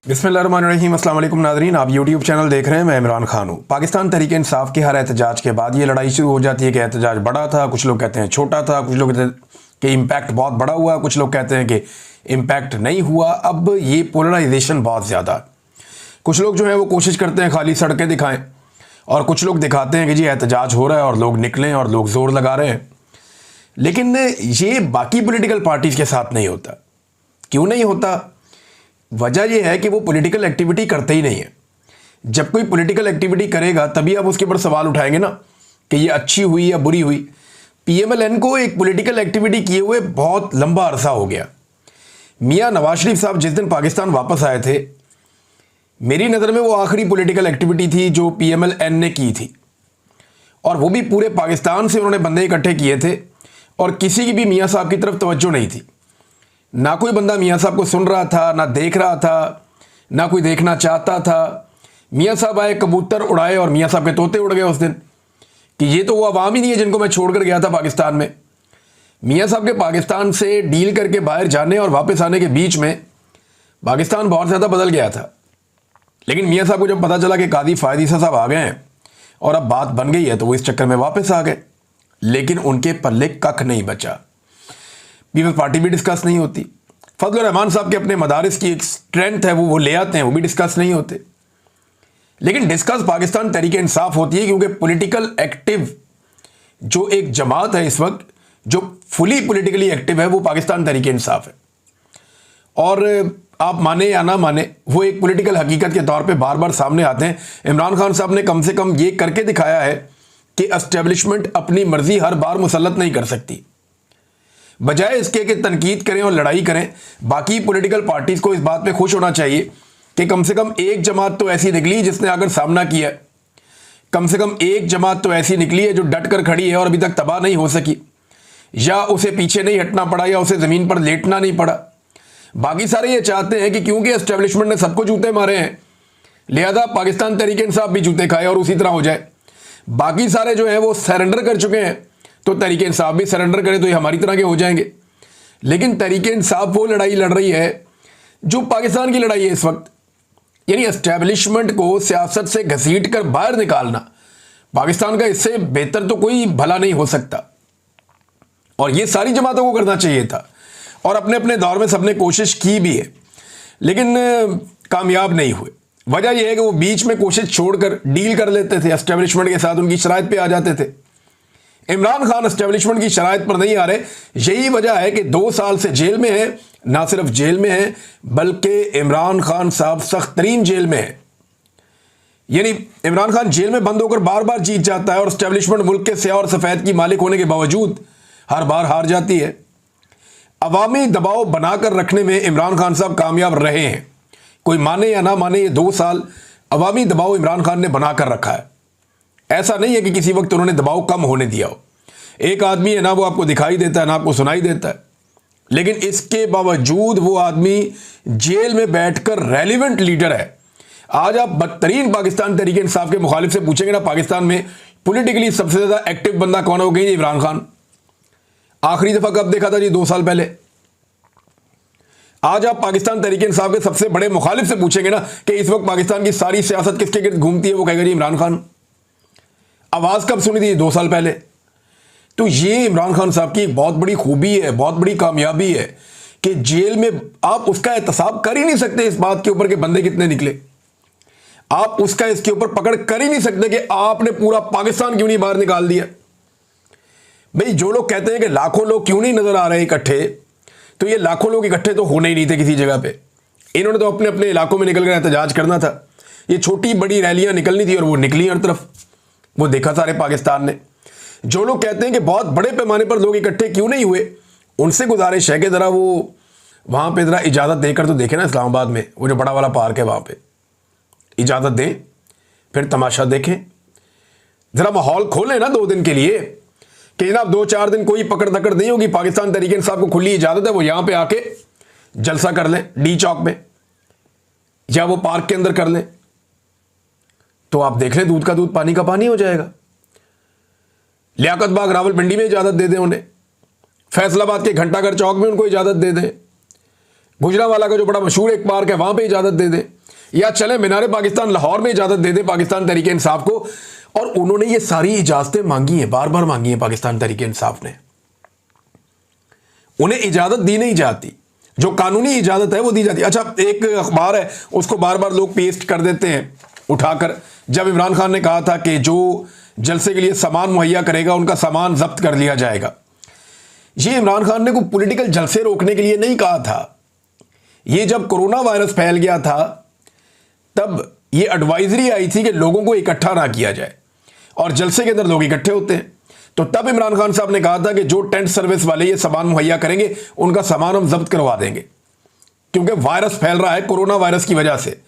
बिस्मिल्लाहिर्रहमानिर्रहीम। अस्सलाम वालेकुम नाज़रीन, आप यूट्यूब चैनल देख रहे हैं। मैं इमरान खान हूँ। पाकिस्तान तहरीक इंसाफ के हर एहतजाज के बाद ये लड़ाई शुरू हो जाती है कि एहतजाज बड़ा था, कुछ लोग कहते हैं छोटा था, कुछ लोग कहते हैं कि इम्पैक्ट बहुत बड़ा हुआ, कुछ लोग कहते हैं कि इम्पैक्ट नहीं हुआ। अब ये पोलराइजेशन बहुत ज़्यादा, कुछ लोग जो है वो कोशिश करते हैं खाली सड़कें दिखाएं और कुछ लोग दिखाते हैं कि जी एहतजाज हो रहा है और लोग निकलें और लोग ज़ोर लगा रहे हैं। लेकिन ये बाकी पॉलिटिकल पार्टीज़ के साथ नहीं होता। क्यों नहीं होता? वजह यह है कि वो पॉलिटिकल एक्टिविटी करते ही नहीं है। जब कोई पॉलिटिकल एक्टिविटी करेगा तभी आप उसके ऊपर सवाल उठाएंगे ना कि ये अच्छी हुई या बुरी हुई। पीएमएलएन को एक पॉलिटिकल एक्टिविटी किए हुए बहुत लंबा अरसा हो गया। मियां नवाज शरीफ साहब जिस दिन पाकिस्तान वापस आए थे, मेरी नज़र में वो आखिरी पॉलिटिकल एक्टिविटी थी जो पीएमएलएन ने की थी, और वो भी पूरे पाकिस्तान से उन्होंने बंदे इकट्ठे किए थे और किसी की भी मियां साहब की तरफ तवज्जो नहीं थी। ना कोई बंदा मियां साहब को सुन रहा था, ना देख रहा था, ना कोई देखना चाहता था। मियां साहब आए, कबूतर उड़ाए और मियां साहब के तोते उड़ गए उस दिन कि ये तो वो अवाम ही नहीं है जिनको मैं छोड़कर गया था पाकिस्तान में। मियां साहब के पाकिस्तान से डील करके बाहर जाने और वापस आने के बीच में पाकिस्तान बहुत ज़्यादा बदल गया था। लेकिन मियां साहब को जब पता चला कि कादी फायद ईसा साहब आ गए हैं और अब बात बन गई है, तो वो इस चक्कर में वापस आ गए। लेकिन उनके पल्ले कख नहीं बचा। पीपल्स पार्टी भी डिस्कस नहीं होती। फजल रहमान साहब के अपने मदारिस की एक स्ट्रेंथ है, वो ले आते हैं, वो भी डिस्कस नहीं होते। लेकिन डिस्कस पाकिस्तान तहरीक इंसाफ होती है, क्योंकि पॉलिटिकल एक्टिव जो एक जमात है इस वक्त, जो फुली पॉलिटिकली एक्टिव है, वो पाकिस्तान तहरीक इंसाफ है। और आप माने या ना माने, वो एक पॉलिटिकल हकीकत के तौर पे बार बार सामने आते हैं। इमरान खान साहब ने कम से कम ये करके दिखाया है कि एस्टेब्लिशमेंट अपनी मर्जी हर बार मुसल्लत नहीं कर सकती। बजाय इसके कि तनकीद करें और लड़ाई करें, बाकी पॉलिटिकल पार्टीज़ को इस बात पे खुश होना चाहिए कि कम से कम एक जमात तो ऐसी निकली जिसने अगर सामना किया। कम से कम एक जमात तो ऐसी निकली है जो डट कर खड़ी है और अभी तक तबाह नहीं हो सकी, या उसे पीछे नहीं हटना पड़ा, या उसे ज़मीन पर लेटना नहीं पड़ा। बाकी सारे ये चाहते हैं कि क्योंकि एस्टेब्लिशमेंट ने सबको जूते मारे हैं, लिहाजा पाकिस्तान तहरीक इंसाफ भी जूते खाए और उसी तरह हो जाए। बाकी सारे जो हैं वो सरेंडर कर चुके हैं, तो तहरीक इंसाफ भी सरेंडर करे तो ये हमारी तरह के हो जाएंगे। लेकिन तहरीक इंसाफ वो लड़ाई लड़ रही है जो पाकिस्तान की लड़ाई है इस वक्त, यानी एस्टेब्लिशमेंट को सियासत से घसीट कर बाहर निकालना। पाकिस्तान का इससे बेहतर तो कोई भला नहीं हो सकता, और ये सारी जमातों को करना चाहिए था, और अपने अपने दौर में सबने कोशिश की भी है, लेकिन कामयाब नहीं हुए। वजह यह है कि वो बीच में कोशिश छोड़कर डील कर लेते थे एस्टेब्लिशमेंट के साथ, उनकी शराइत पे आ जाते थे। इमरान खान एस्टेब्लिशमेंट की शराइत पर नहीं आ रहे। यही वजह है कि 2 साल से जेल में है। ना सिर्फ जेल में है, बल्कि इमरान खान साहब सख्त तरीन जेल में है। यानी इमरान खान जेल में बंद होकर बार बार जीत जाता है, और एस्टेब्लिशमेंट मुल्क के स्याह और सफ़ेद की मालिक होने के बावजूद हर बार हार जाती है। अवामी दबाव बनाकर रखने में इमरान खान साहब कामयाब रहे हैं। कोई माने या ना माने, ये 2 साल अवामी दबाव इमरान खान ने बनाकर रखा है। ऐसा नहीं है कि किसी वक्त उन्होंने दबाव कम होने दिया हो। एक आदमी है ना, वो आपको दिखाई देता है ना आपको सुनाई देता है, लेकिन इसके बावजूद वो आदमी जेल में बैठकर रेलिवेंट लीडर है। आज आप बदतरीन पाकिस्तान तहरीक इंसाफ के मुखालिफ से पूछेंगे ना, पाकिस्तान में पॉलिटिकली सबसे ज़्यादा एक्टिव बंदा कौन हो गई? इमरान खान। आखिरी दफ़ा कब देखा था जी? 2 साल पहले। आज आप पाकिस्तान तहरीक इंसाफ के सबसे बड़े मुखालिफ से पूछेंगे ना कि इस वक्त पाकिस्तान की सारी सियासत किसके गिर्द घूमती है, वो कहेगा जी इमरान खान। आवाज़ कब सुनी थी? 2 साल पहले। तो ये इमरान खान साहब की एक बहुत बड़ी खूबी है, बहुत बड़ी कामयाबी है कि जेल में आप उसका एहतसाब कर ही नहीं सकते इस बात के ऊपर कि बंदे कितने निकले। आप उसका इसके ऊपर पकड़ कर ही नहीं सकते कि आपने पूरा पाकिस्तान क्यों नहीं बाहर निकाल दिया। भाई, जो लोग कहते हैं कि लाखों लोग क्यों नहीं नजर आ रहे इकट्ठे, तो ये लाखों लोग इकट्ठे तो होने ही नहीं थे किसी जगह पे। इन्होंने तो अपने अपने इलाकों में निकलकर एहतजाज करना था। ये छोटी बड़ी रैलियां निकलनी थी और वो निकली हर तरफ, वो देखा सारे पाकिस्तान ने। जो लोग कहते हैं कि बहुत बड़े पैमाने पर लोग इकट्ठे क्यों नहीं हुए, उनसे गुजारिश है कि ज़रा वो वहाँ पे ज़रा इजाज़त देकर तो देखें ना। इस्लामाबाद में वो जो बड़ा वाला पार्क है, वहाँ पे इजाज़त दें, फिर तमाशा देखें। ज़रा माहौल खोलें ना 2 दिन के लिए कि जनाब 2-4 दिन कोई पकड़ दकड़ नहीं होगी। पाकिस्तान तहरीक इंसाफ को खुली इजाज़त है, वो यहाँ पर आके जलसा कर लें डी चौक में, या वो पार्क के अंदर कर लें, तो आप देख लें दूध का दूध पानी का पानी हो जाएगा। लियाकत बाग रावलपिंडी में इजाज़त दे दें उन्हें, फैसलाबाद के घंटाघर चौक में उनको इजाज़त दे दें, गुजरावाला का जो बड़ा मशहूर एक पार्क है वहाँ पे इजाज़त दे दें, या चले मीनारे पाकिस्तान लाहौर में इजाजत दे दे पाकिस्तान तहरीक इंसाफ को। और उन्होंने ये सारी इजाजतें मांगी हैं, बार बार मांगी हैं पाकिस्तान तहरीक इंसाफ ने, उन्हें इजाजत दी नहीं जाती, जो कानूनी इजाजत है वो दी जाती है। अच्छा, एक अखबार है उसको बार बार लोग पेस्ट कर देते हैं उठाकर, जब इमरान खान ने कहा था कि जो जलसे के लिए सामान मुहैया करेगा उनका सामान जब्त कर लिया जाएगा। ये इमरान खान ने कोई पॉलिटिकल जलसे रोकने के लिए नहीं कहा था। ये जब कोरोना वायरस फैल गया था तब ये एडवाइजरी आई थी कि लोगों को इकट्ठा ना किया जाए, और जलसे के अंदर लोग इकट्ठे होते हैं। तो तब इमरान खान साहब ने कहा था कि जो टेंट सर्विस वाले ये सामान मुहैया करेंगे उनका सामान हम जब्त करवा देंगे, क्योंकि वायरस फैल रहा है कोरोना वायरस की वजह से।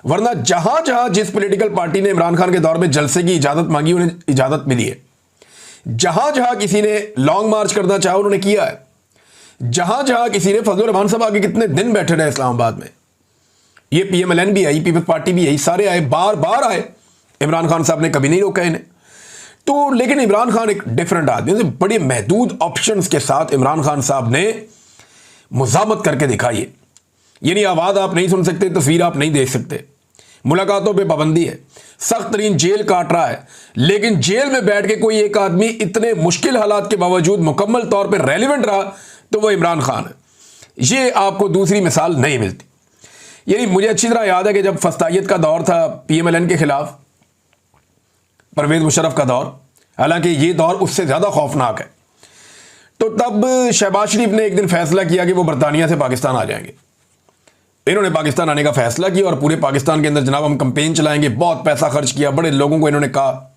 वरना जहां जहां जिस पॉलिटिकल पार्टी ने इमरान खान के दौर में जलसे की इजाजत मांगी उन्हें इजाजत मिली है। जहां जहां किसी ने लॉन्ग मार्च करना चाहा उन्होंने किया है। जहां जहां किसी ने, फजलुर रहमान साहब आगे कितने दिन बैठे रहे इस्लामाबाद में, ये PMLN भी आई, पीपल्स पार्टी भी आई, सारे आए, बार बार आए, इमरान खान साहब ने कभी नहीं रोका इन्हें। तो लेकिन इमरान खान एक डिफरेंट आदमी, बड़े महदूद ऑप्शंस के साथ इमरान खान साहब ने मुजामत करके दिखाई है। यानी आवाज़ आप नहीं सुन सकते, तस्वीर आप नहीं देख सकते, मुलाकातों पे पाबंदी है, सख्त तरीन जेल काट रहा है, लेकिन जेल में बैठ के कोई एक आदमी इतने मुश्किल हालात के बावजूद मुकम्मल तौर पर रेलिवेंट रहा तो वो इमरान खान है। ये आपको दूसरी मिसाल नहीं मिलती। यानी मुझे अच्छी तरह याद है कि जब फस्तायत का दौर था PMLN के खिलाफ, परवेज मुशर्रफ का दौर, हालांकि ये दौर उससे ज़्यादा खौफनाक है, तो तब शहबाज शरीफ ने एक दिन फैसला किया कि वो बरतानिया से पाकिस्तान आ जाएंगे। इन्होंने पाकिस्तान आने का फैसला किया और पूरे पाकिस्तान के अंदर जनाब हम कैंपेन चलाएंगे, बहुत पैसा खर्च किया, बड़े लोगों को इन्होंने कहा,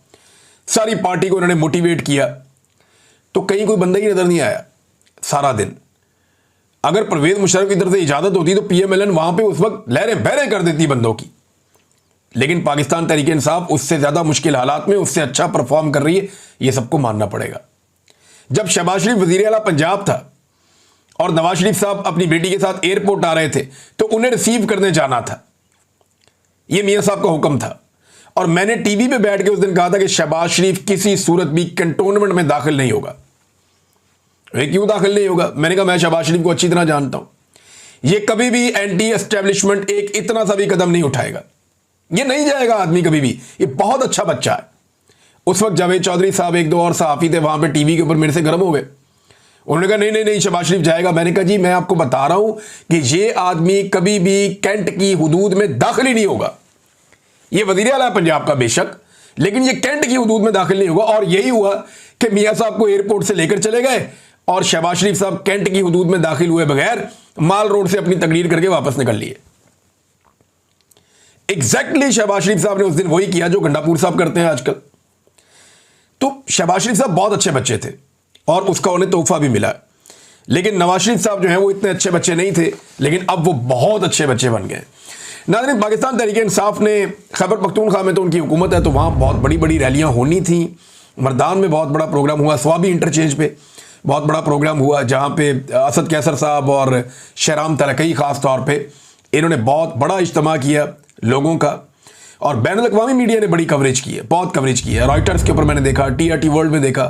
सारी पार्टी को इन्होंने मोटिवेट किया। तो कहीं कोई बंदा ही नजर नहीं आया सारा दिन। अगर परवेज मुशर्रफ की तरफ से इजाजत होती तो PMLN वहां पे उस वक्त लहरें बहरें कर देती बंदों की। लेकिन पाकिस्तान तहरीक इंसाफ उससे ज्यादा मुश्किल हालात में उससे अच्छा परफॉर्म कर रही है, यह सबको मानना पड़ेगा। जब शहबाज शरीफ वजीर आला पंजाब था और नवाज शरीफ साहब अपनी बेटी के साथ एयरपोर्ट आ रहे थे तो उन्हें रिसीव करने जाना था, यह मियां साहब का हुक्म था। और मैंने टीवी पे बैठ के उस दिन कहा था कि शहबाज शरीफ किसी सूरत भी कंटोनमेंट में दाखिल नहीं होगा। क्यों दाखिल नहीं होगा? मैंने कहा मैं शहबाज शरीफ को अच्छी तरह जानता हूं, यह कभी भी एंटी एस्टेब्लिशमेंट एक इतना सा भी कदम नहीं उठाएगा, ये नहीं जाएगा आदमी कभी भी, ये बहुत अच्छा बच्चा है। उस वक्त जावेद चौधरी साहब एक दो और सहाफी थे वहां पे टीवी के ऊपर मेरे से गर्म हो गए, उन्होंने कहा नहीं नहीं नहीं शहबाज शरीफ जाएगा। मैंने कहा जी मैं आपको बता रहा हूं कि ये आदमी कभी भी कैंट की हुदूद में दाखिल ही नहीं होगा। ये वजीर आला है पंजाब का बेशक, लेकिन ये कैंट की हुदूद में दाखिल नहीं होगा। और यही हुआ कि मियां साहब को एयरपोर्ट से लेकर चले गए और शहबाज शरीफ साहब कैंट की हुदूद में दाखिल हुए बगैर माल रोड से अपनी तकरीर करके वापस निकल लिए। एग्जैक्टली शहबाज शरीफ साहब ने उस दिन वही किया जो गंडापुर साहब करते हैं आजकल। तो शहबाज शरीफ साहब बहुत अच्छे बच्चे थे और उसका उन्हें तोहफा भी मिला। लेकिन नवाज शरीफ साहब जो हैं वो इतने अच्छे बच्चे नहीं थे, लेकिन अब वो बहुत अच्छे बच्चे बन गए। नाज़रीन, पाकिस्तान तहरीक इंसाफ ने खैबर पख्तूनख्वा में तो उनकी हुकूमत है तो वहाँ बहुत बड़ी बड़ी रैलियाँ होनी थी। मर्दान में बहुत बड़ा प्रोग्राम हुआ, स्वाबी इंटरचेंज पे बहुत बड़ा प्रोग्राम हुआ जहाँ पे असद कैसर साहब और शहराम तरकई ख़ास तौर पर इन्होंने बहुत बड़ा इज्तिमा किया लोगों का। और बैनुल-अक़वामी मीडिया ने बड़ी कवरेज की है, बहुत कवरेज की है। रॉयटर्स के ऊपर मैंने देखा, TRT वर्ल्ड में देखा,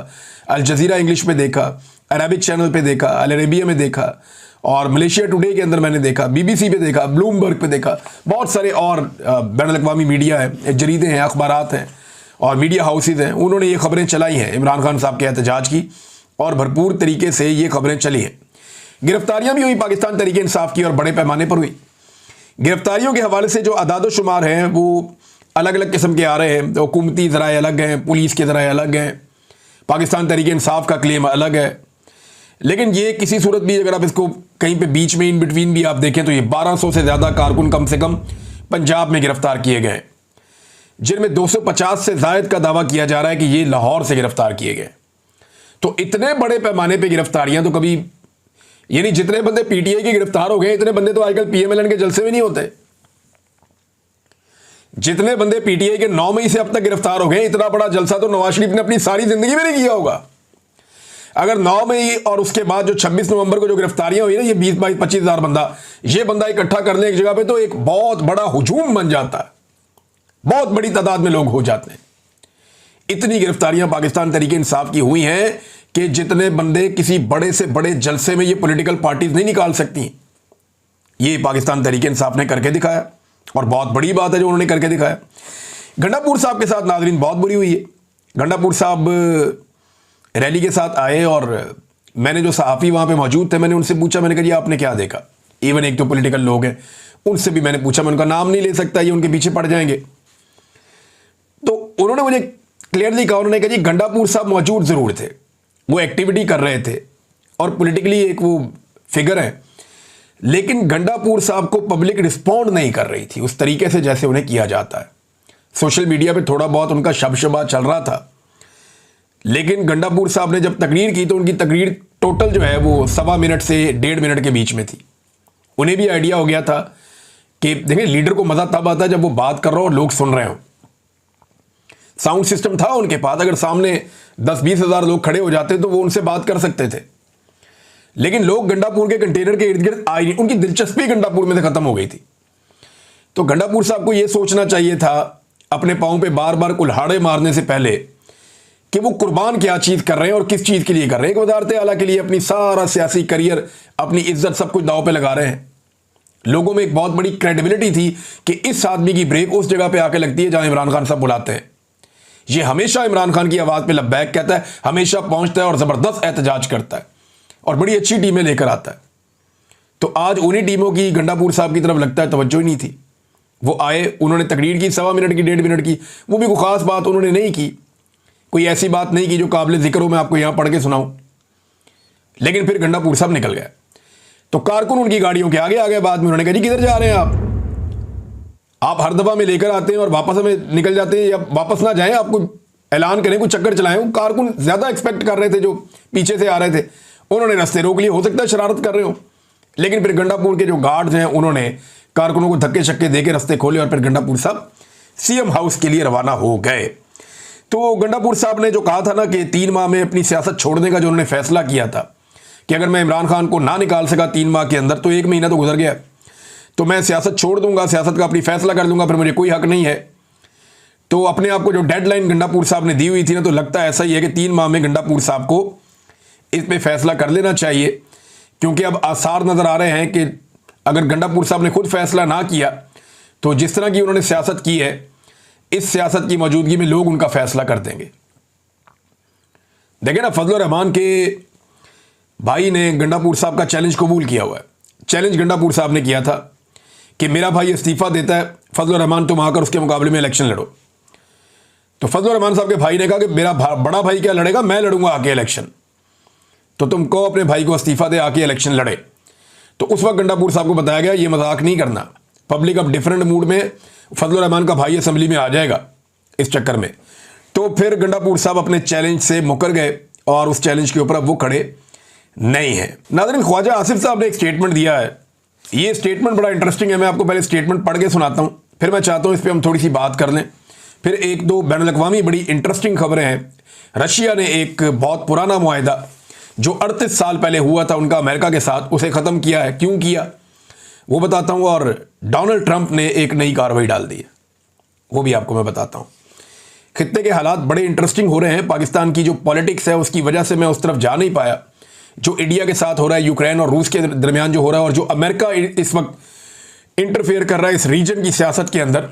अल जज़ीरा इंग्लिश में देखा, अरबिक चैनल पे देखा, अल अरेबिया में देखा, और मलेशिया टुडे के अंदर मैंने देखा, BBC पे देखा, ब्लूमबर्ग पे देखा, बहुत सारे और बैनुल-अक़वामी मीडिया है, जरीदे हैं, अखबारात हैं और मीडिया हाउसेज हैं, उन्होंने ये खबरें चलाई हैं इमरान खान साहब के एहतजाज की और भरपूर तरीके से ये खबरें चली हैं। गिरफ्तारियाँ भी हुई पाकिस्तान तहरीक इंसाफ की और बड़े पैमाने पर हुई। गिरफ्तारियों के हवाले से जो अदाद शुमार हैं वो अलग अलग किस्म के आ रहे हैं। तो हुकूमती ज़राए अलग हैं, पुलिस के ज़राए अलग हैं, पाकिस्तान तहरीक इंसाफ का क्लेम अलग है। लेकिन ये किसी सूरत भी अगर आप इसको कहीं पे बीच में इन बिटवीन भी आप देखें तो ये 1200 से ज़्यादा कारकुन कम से कम पंजाब में गिरफ्तार किए गए, जिनमें 250 से ज़ायद का दावा किया जा रहा है कि ये लाहौर से गिरफ्तार किए गए। तो इतने बड़े पैमाने पर गिरफ्तारियाँ तो कभी, यानी जितने बंदे PTI के गिरफ्तार हो गए इतने बंदे तो आजकल PMLN के जलसे में नहीं होते। जितने बंदे PTI के 9 मई से अब तक गिरफ्तार हो गए, इतना बड़ा जलसा तो नवाज शरीफ ने अपनी सारी जिंदगी में नहीं किया होगा। अगर 9 मई और उसके बाद जो 26 नवंबर को जो गिरफ्तारियां हुई ना, ये 20-22-25 हज़ार बंदा इकट्ठा कर ले एक जगह पे तो एक बहुत बड़ा हुजूम बन जाता है, बहुत बड़ी तादाद में लोग हो जाते हैं। इतनी गिरफ्तारियां पाकिस्तान तहरीक इंसाफ की हुई हैं कि जितने बंदे किसी बड़े से बड़े जलसे में ये पॉलिटिकल पार्टीज नहीं निकाल सकती, ये पाकिस्तान तहरीक इंसाफ ने करके दिखाया। और बहुत बड़ी बात है जो उन्होंने करके दिखाया। गंडापुर साहब के साथ नाजरीन बहुत बुरी हुई है। गंडापुर साहब रैली के साथ आए और मैंने जो सहाफ़ी वहाँ पे मौजूद थे मैंने उनसे पूछा, मैंने कहा जी आपने क्या देखा। इवन एक तो पॉलिटिकल लोग हैं उनसे भी मैंने पूछा, मैं उनका नाम नहीं ले सकता, ये उनके पीछे पड़ जाएंगे। तो उन्होंने मुझे क्लियरली कहा, उन्होंने कहा जी गंडापुर साहब मौजूद ज़रूर थे, वो एक्टिविटी कर रहे थे और पॉलिटिकली एक वो फिगर है, लेकिन गंडापुर साहब को पब्लिक रिस्पॉन्ड नहीं कर रही थी उस तरीके से जैसे उन्हें किया जाता है। सोशल मीडिया पे थोड़ा बहुत उनका शबशबा चल रहा था, लेकिन गंडापुर साहब ने जब तकरीर की तो उनकी तकरीर टोटल जो है वो 1.25 मिनट से 1.5 मिनट के बीच में थी। उन्हें भी आइडिया हो गया था कि देखिए लीडर को मज़ा तब आता है जब वो बात कर रहा हो और लोग सुन रहे हो। साउंड सिस्टम था उनके पास, अगर सामने 10-20 हज़ार लोग खड़े हो जाते तो वो उनसे बात कर सकते थे, लेकिन लोग गंडापुर के कंटेनर के इर्द गिर्द आए नहीं, उनकी दिलचस्पी गंडापुर में से खत्म हो गई थी। तो गंडापुर साहब को यह सोचना चाहिए था अपने पाँव पे बार बार कुल्हाड़े मारने से पहले कि वो कुर्बान क्या चीज़ कर रहे हैं और किस चीज़ के लिए कर रहे हैं। एक वजारत आला के लिए अपनी सारा सियासी करियर, अपनी इज्जत सब कुछ दांव पे लगा रहे हैं। लोगों में एक बहुत बड़ी क्रेडिबिलिटी थी कि इस आदमी की ब्रेक उस जगह पे आके लगती है जहां इमरान खान साहब बुलाते हैं। ये हमेशा इमरान खान की आवाज़ पे लब्बैक कहता है, हमेशा पहुंचता है और ज़बरदस्त एहतजाज करता है और बड़ी अच्छी टीमें लेकर आता है। तो आज उन्हीं टीमों की गंडापुर साहब की तरफ लगता है तवज्जो ही नहीं थी। वो आए, उन्होंने तकरीर की 1.25 मिनट की, 1.5 मिनट की, वो भी कोई ख़ास बात उन्होंने नहीं की, कोई ऐसी बात नहीं की जो काबिल जिक्र हो मैं आपको यहां पढ़ के सुनाऊं। लेकिन फिर गंडापुर साहब निकल गए तो कारकुन उनकी गाड़ियों के आगे आ गए। बाद में उन्होंने कहा जी किधर जा रहे हैं आप हर दफ़ा में लेकर आते हैं और वापस हमें निकल जाते हैं, या वापस ना जाएं, आप कुछ ऐलान करें, कुछ चक्कर चलाएं। वो कारकुन ज़्यादा एक्सपेक्ट कर रहे थे जो पीछे से आ रहे थे, उन्होंने रास्ते रोक लिए। हो सकता है शरारत कर रहे हो, लेकिन फिर गंडापुर के जो गार्ड्स हैं उन्होंने कारकुनों को धक्के शक्के देके रास्ते खोले और फिर गंडापुर साहब सीएम हाउस के लिए रवाना हो गए। तो गंडापुर साहब ने जो कहा था ना कि 3 माह में अपनी सियासत छोड़ने का जो उन्होंने फैसला किया था कि अगर मैं इमरान खान को ना निकाल सका 3 माह के अंदर तो 1 महीना तो गुजर गया, तो मैं सियासत छोड़ दूंगा, सियासत का अपनी फैसला कर लूंगा, फिर मुझे कोई हक नहीं है। तो अपने आप को जो डेडलाइन गंडापुर साहब ने दी हुई थी ना, तो लगता है ऐसा ही है कि 3 माह में गंडापुर साहब को इस पर फैसला कर लेना चाहिए, क्योंकि अब आसार नज़र आ रहे हैं कि अगर गंडापुर साहब ने खुद फैसला ना किया तो जिस तरह की उन्होंने सियासत की है, इस सियासत की मौजूदगी में लोग उनका फैसला कर देंगे। देखें ना, फजलुर रहमान के भाई ने गंडापुर साहब का चैलेंज कबूल किया हुआ है। चैलेंज गंडापुर साहब ने किया था कि मेरा भाई इस्तीफा देता है, फजलुर रहमान तुम आकर उसके मुकाबले में इलेक्शन लड़ो। तो फजलुर रहमान साहब के भाई ने कहा कि मेरा बड़ा भाई क्या लड़ेगा, मैं लड़ूंगा आके इलेक्शन, तो तुम कहो अपने भाई को इस्तीफा दे आके इलेक्शन लड़े। तो उस वक्त गंडापुर साहब को बताया गया ये मजाक नहीं करना, पब्लिक अब डिफरेंट मूड में, फजलुर रहमान का भाई असेंबली में आ जाएगा इस चक्कर में। तो फिर गंडापुर साहब अपने चैलेंज से मुकर गए और उस चैलेंज के ऊपर अब वो खड़े नहीं है। नाज़रीन, ख्वाजा आसिफ साहब ने एक स्टेटमेंट दिया है, ये स्टेटमेंट बड़ा इंटरेस्टिंग है। मैं आपको पहले स्टेटमेंट पढ़ के सुनाता हूँ, फिर मैं चाहता हूँ इस पर हम थोड़ी सी बात कर लें। फिर 1-2 बैनुल-अक़वामी बड़ी इंटरेस्टिंग खबरें हैं। रशिया ने एक बहुत पुराना मुआहिदा जो 38 साल पहले हुआ था उनका अमेरिका के साथ, उसे ख़त्म किया है। क्यों किया वो बताता हूँ। और डोनाल्ड ट्रंप ने एक नई कार्रवाई डाल दी है, वो भी आपको मैं बताता हूँ। खित्ते के हालात बड़े इंटरेस्टिंग हो रहे हैं। पाकिस्तान की जो पॉलिटिक्स है उसकी वजह से मैं उस तरफ जा नहीं पाया। जो इंडिया के साथ हो रहा है, यूक्रेन और रूस के दरमियान जो हो रहा है, और जो अमेरिका इस वक्त इंटरफेयर कर रहा है इस रीजन की सियासत के अंदर,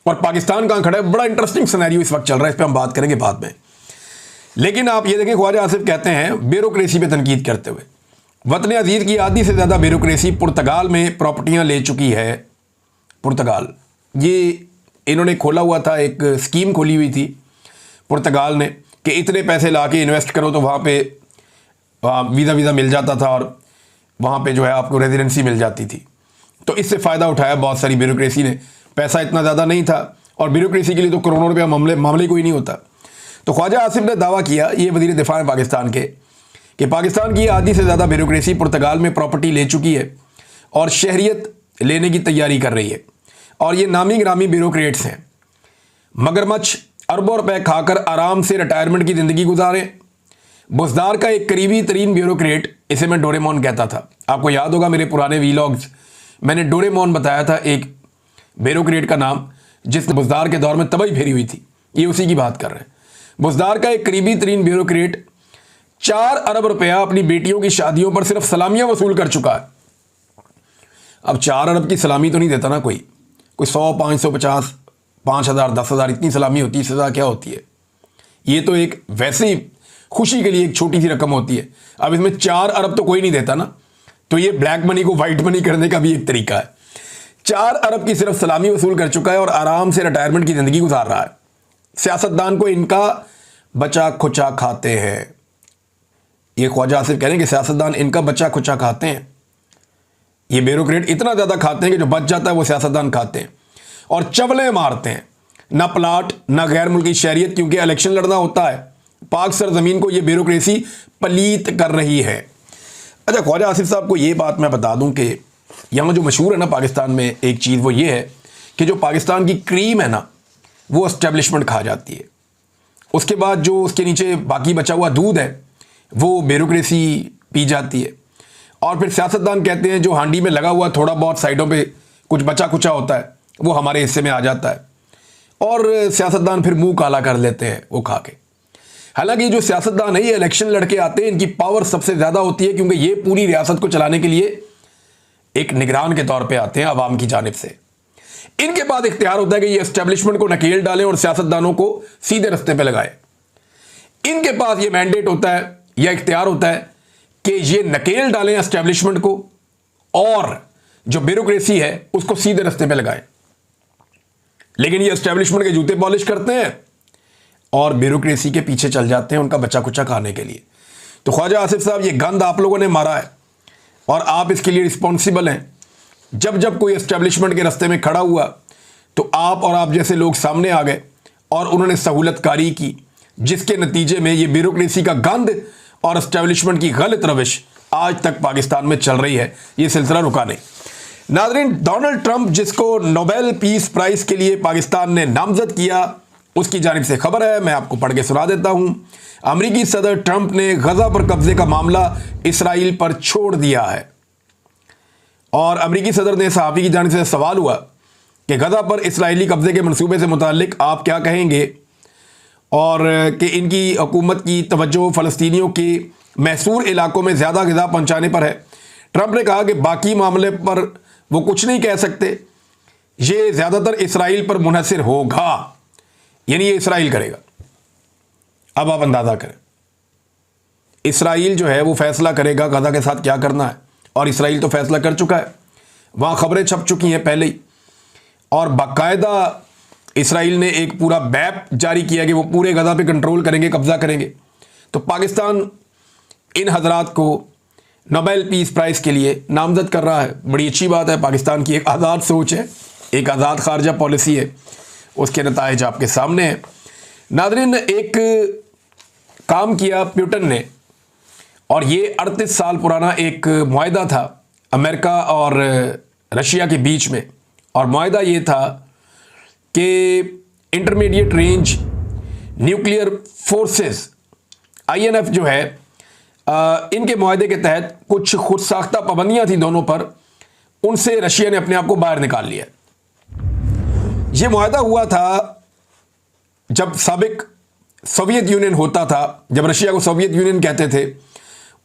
और पाकिस्तान कहाँ खड़ा है, बड़ा इंटरेस्टिंग सिनेरियो इस वक्त चल रहा है। इस पर हम बात करेंगे बाद में। लेकिन आप ये देखें, ख्वाजा आसिफ कहते हैं ब्यूरोक्रेसी पे तनकीद करते हुए, वतन अजीज की आधी से ज़्यादा ब्यूरोक्रेसी पुर्तगाल में प्रॉपर्टियां ले चुकी है। पुर्तगाल, ये इन्होंने खोला हुआ था, एक स्कीम खोली हुई थी पुर्तगाल ने कि इतने पैसे ला के इन्वेस्ट करो तो वहाँ पे वीज़ा मिल जाता था और वहाँ पे जो है आपको रेजिडेंसी मिल जाती थी। तो इससे फ़ायदा उठाया बहुत सारी ब्यूरोक्रेसी ने। पैसा इतना ज़्यादा नहीं था और ब्यूरोक्रेसी के लिए तो करोड़ों रुपया मामले कोई नहीं होता। तो ख्वाजा आसिफ ने दावा किया, ये वज़ीर दिफा है पाकिस्तान के, कि पाकिस्तान की आधी से ज़्यादा ब्यूरोक्रेसी पुर्तगाल में प्रॉपर्टी ले चुकी है और शहरियत लेने की तैयारी कर रही है। और ये नामी ग्रामी ब्यूरोक्रेट्स हैं, मगरमच्छ अरबों रुपए खाकर आराम से रिटायरमेंट की ज़िंदगी गुजारें। बुज़दार का एक करीबी तरीन ब्यूरोक्रेट, इसे मैं डोरेमोन कहता था। आपको याद होगा मेरे पुराने वीलॉग्स, मैंने डोरेमोन बताया था एक ब्यूरोक्रेट का नाम, जिसने बुज़दार के दौर में तबाही फेरी हुई थी। ये उसी की बात कर रहे हैं। बुज़दार का एक करीबी तरीन ब्यूरोक्रेट 4 अरब रुपया अपनी बेटियों की शादियों पर सिर्फ सलामियां वसूल कर चुका है। अब 4 अरब की सलामी तो नहीं देता ना कोई, कोई 100, 550, 5,000, 10,000 इतनी सलामी होती है, सज़ा क्या होती है? ये तो एक वैसे ही खुशी के लिए एक छोटी सी रकम होती है। अब इसमें 4 अरब तो कोई नहीं देता ना, तो ये ब्लैक मनी को वाइट मनी करने का भी एक तरीका है। 4 अरब की सिर्फ सलामी वसूल कर चुका है और आराम से रिटायरमेंट की जिंदगी गुजार रहा है। सियासतदान को इनका बचा खुचा खाते हैं। ये ख्वाजा आसिफ कह रहे हैं कि सियासतदान इनका बचा खुचा खाते हैं। ये ब्यूरोक्रेट इतना ज्यादा खाते हैं कि जो बच जाता है वो सियासतदान खाते हैं और चवले मारते हैं। ना प्लाट ना गैर मुल्की शहरियत, क्योंकि इलेक्शन लड़ना होता है। पाक सरजमीन को ये ब्यूरोक्रेसी पलीत कर रही है। अच्छा, ख्वाजा आसिफ साहब को ये बात मैं बता दूं कि यहाँ जो मशहूर है ना पाकिस्तान में एक चीज़, वो ये है कि जो पाकिस्तान की क्रीम है ना, वो एस्टेब्लिशमेंट खा जाती है। उसके बाद जो उसके नीचे बाकी बचा हुआ दूध है वो ब्यूरोक्रेसी पी जाती है। और फिर सियासतदान कहते हैं जो हांडी में लगा हुआ थोड़ा बहुत साइडों पे कुछ बचा कुचा होता है वो हमारे हिस्से में आ जाता है और सियासतदान फिर मुंह काला कर लेते हैं वो खा के। हालांकि जो सियासतदान है ये इलेक्शन लड़के आते हैं, इनकी पावर सबसे ज़्यादा होती है क्योंकि ये पूरी रियासत को चलाने के लिए एक निगरान के तौर पे आते हैं अवाम की जानिब से। इनके पास इख्तियार होता है कि ये एस्टेब्लिशमेंट को नकेल डालें और सियासतदानों को सीधे रास्ते पे लगाएं। इनके पास ये मैंडेट होता है या इख्तियार होता है कि ये नकेल डालें एस्टेब्लिशमेंट को और जो ब्यूरोक्रेसी है उसको सीधे रास्ते पे लगाएं। लेकिन ये एस्टेब्लिशमेंट के जूते पॉलिश करते हैं और ब्यूरोक्रेसी के पीछे चल जाते हैं उनका बच्चा कुचा खाने के लिए। तो ख्वाजा आसिफ साहब, ये गंद आप लोगों ने मारा है और आप इसके लिए रिस्पॉन्सिबल हैं। जब जब कोई एस्टेब्लिशमेंट के रास्ते में खड़ा हुआ तो आप और आप जैसे लोग सामने आ गए और उन्होंने सहूलतकारी की, जिसके नतीजे में ये ब्यूरोक्रेसी का गंद और एस्टेब्लिशमेंट की गलत रविश आज तक पाकिस्तान में चल रही है। ये सिलसिला रुका नहीं। नाज़रीन, डोनाल्ड ट्रंप जिसको नोबेल पीस प्राइज के लिए पाकिस्तान ने नामजद किया, उसकी जानिब से खबर है, मैं आपको पढ़ के सुना देता हूं। अमेरिकी सदर ट्रंप ने गजा पर कब्जे का मामला इसराइल पर छोड़ दिया है। और अमेरिकी सदर ने सहाफ़ी की जानिब से सवाल हुआ कि गजा पर इसराइली कब्जे के मंसूबे से मुताल्लिक आप क्या कहेंगे और कि इनकी हुकूमत की तवज्जो फ़लस्तीनियों के महसूर इलाकों में ज़्यादा ग़िज़ा पहुँचाने पर है। ट्रंप ने कहा कि बाकी मामले पर वो कुछ नहीं कह सकते, ये ज़्यादातर इसराइल पर मुनहसर होगा, यानी ये इसराइल करेगा। अब आप अंदाज़ा करें, इसराइल जो है वो फैसला करेगा गजा के साथ क्या करना है और इसराइल तो फैसला कर चुका है। वहाँ खबरें छप चुकी हैं पहले ही और बाकायदा इसराइल ने एक पूरा मैप जारी किया कि वो पूरे गजा पे कंट्रोल करेंगे, कब्जा करेंगे। तो पाकिस्तान इन हजरात को नोबेल पीस प्राइज़ के लिए नामजद कर रहा है। बड़ी अच्छी बात है। पाकिस्तान की एक आज़ाद सोच है, एक आज़ाद खारजा पॉलिसी है, उसके नताइज आपके सामने हैं। नाज़रीन, एक काम किया पुतिन ने और ये 38 साल पुराना एक मुआहदा था अमेरिका और रशिया के बीच में। और मुआहदा ये था कि intermediate range nuclear forces INF जो है, इनके मुआहदे के तहत कुछ खुद साख्ता पाबंदियां थी दोनों पर, उनसे रशिया ने अपने आप को बाहर निकाल लिया। यह मुआहदा हुआ था जब साबिक सोवियत यूनियन होता था, जब रशिया को सोवियत यूनियन कहते थे।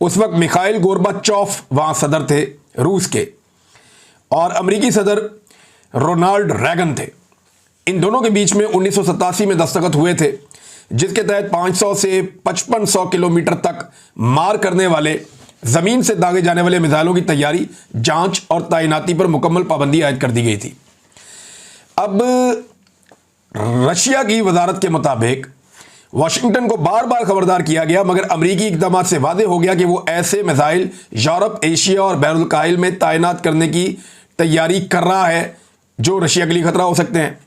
उस वक्त मिखाइल गोर्बाचोव वहाँ सदर थे रूस के और अमेरिकी सदर रोनाल्ड रेगन थे। इन दोनों के बीच में 1987 में दस्तखत हुए थे, जिसके तहत 500 से 5500 किलोमीटर तक मार करने वाले ज़मीन से दागे जाने वाले मिसाइलों की तैयारी, जांच और तैनाती पर मुकम्मल पाबंदी आयद कर दी गई थी। अब रशिया की वजारत के मुताबिक वाशिंगटन को बार बार खबरदार किया गया, मगर अमरीकी इक़दाम से वाज़ेह हो गया कि वो ऐसे मिसाइल यूरोप, एशिया और बैरुल काहिल में तैनात करने की तैयारी कर रहा है जो रशिया के लिए खतरा हो सकते हैं।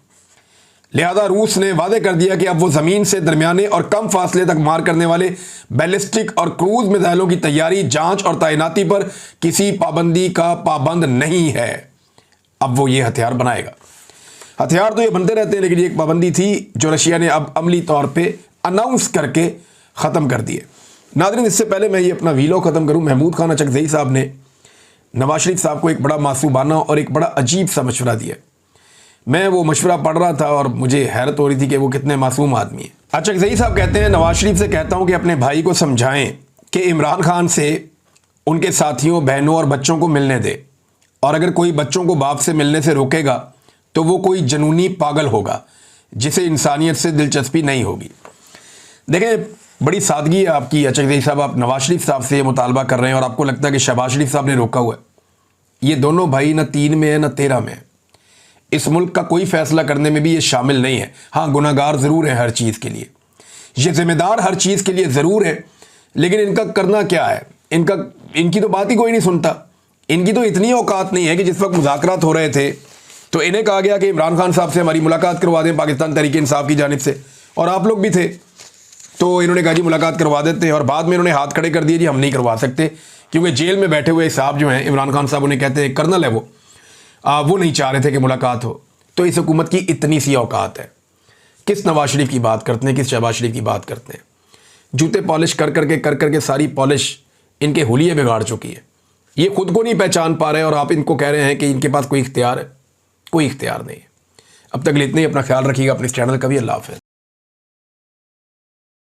लिहाजा रूस ने वादे कर दिया कि अब वो ज़मीन से दरमियाने और कम फासले तक मार करने वाले बैलिस्टिक और क्रूज मिसाइलों की तैयारी, जांच और तैनाती पर किसी पाबंदी का पाबंद नहीं है। अब वो ये हथियार बनाएगा। हथियार तो ये बनते रहते हैं, लेकिन ये एक पाबंदी थी जो रशिया ने अब अमली तौर पर अनाउंस करके ख़त्म कर दी है। नाज़रीन, इससे पहले मैं ये अपना वीलॉग ख़त्म करूँ, महमूद खान अचकज़ई साहब ने नवाज शरीफ साहब को एक बड़ा मासूमाना और एक बड़ा अजीब सा मशवरा दिया। मैं वो मशवरा पढ़ रहा था और मुझे हैरत हो रही थी कि वो कितने मासूम आदमी हैं। अचकज़ई साहब कहते हैं, नवाज शरीफ से कहता हूँ कि अपने भाई को समझाएं कि इमरान खान से उनके साथियों, बहनों और बच्चों को मिलने दे, और अगर कोई बच्चों को बाप से मिलने से रोकेगा तो वो कोई जनूनी पागल होगा जिसे इंसानियत से दिलचस्पी नहीं होगी। देखें, बड़ी सादगी है आपकी। चकदेई साहब, आप नवाज शरीफ साहब से ये मुतालबा कर रहे हैं और आपको लगता है कि शहबाज शरीफ साहब ने रोका हुआ है। ये दोनों भाई न 3 में है न 13 में है। इस मुल्क का कोई फैसला करने में भी ये शामिल नहीं है। हाँ, गुनाहगार ज़रूर है हर चीज़ के लिए, ये जिम्मेदार हर चीज़ के लिए ज़रूर है, लेकिन इनका करना क्या है? इनकी तो बात ही कोई नहीं सुनता। इनकी तो इतनी औकात नहीं है कि जिस वक्त मुज़ाकरात हो रहे थे तो इन्हें कहा गया कि इमरान खान साहब से हमारी मुलाकात करवा दें पाकिस्तान तहरीक इंसाफ की जानिब से, और आप लोग भी थे, तो इन्होंने कहा जी मुलाकात करवा देते हैं, और बाद में इन्होंने हाथ खड़े कर दिए जी हम नहीं करवा सकते, क्योंकि जेल में बैठे हुए साहब जो हैं, इमरान खान साहब उन्हें कहते हैं कर्नल है वो नहीं चाह रहे थे कि मुलाकात हो। तो इस हुकूमत की इतनी सी औकात है। किस नवाज शरीफ की बात करते हैं, किस शहबाज शरीफ की बात करते हैं? जूते पॉलिश कर करके सारी पॉलिश इनके हुलिये बिगाड़ चुकी है। ये खुद को नहीं पहचान पा रहे और आप इनको कह रहे हैं कि इनके पास कोई इख्तियार है। कोई इख्तियार नहीं है। अब तक इतने ही। अपना ख्याल रखिएगा अपने इस चैनल का भी। अल्लाह हाफ़िज़।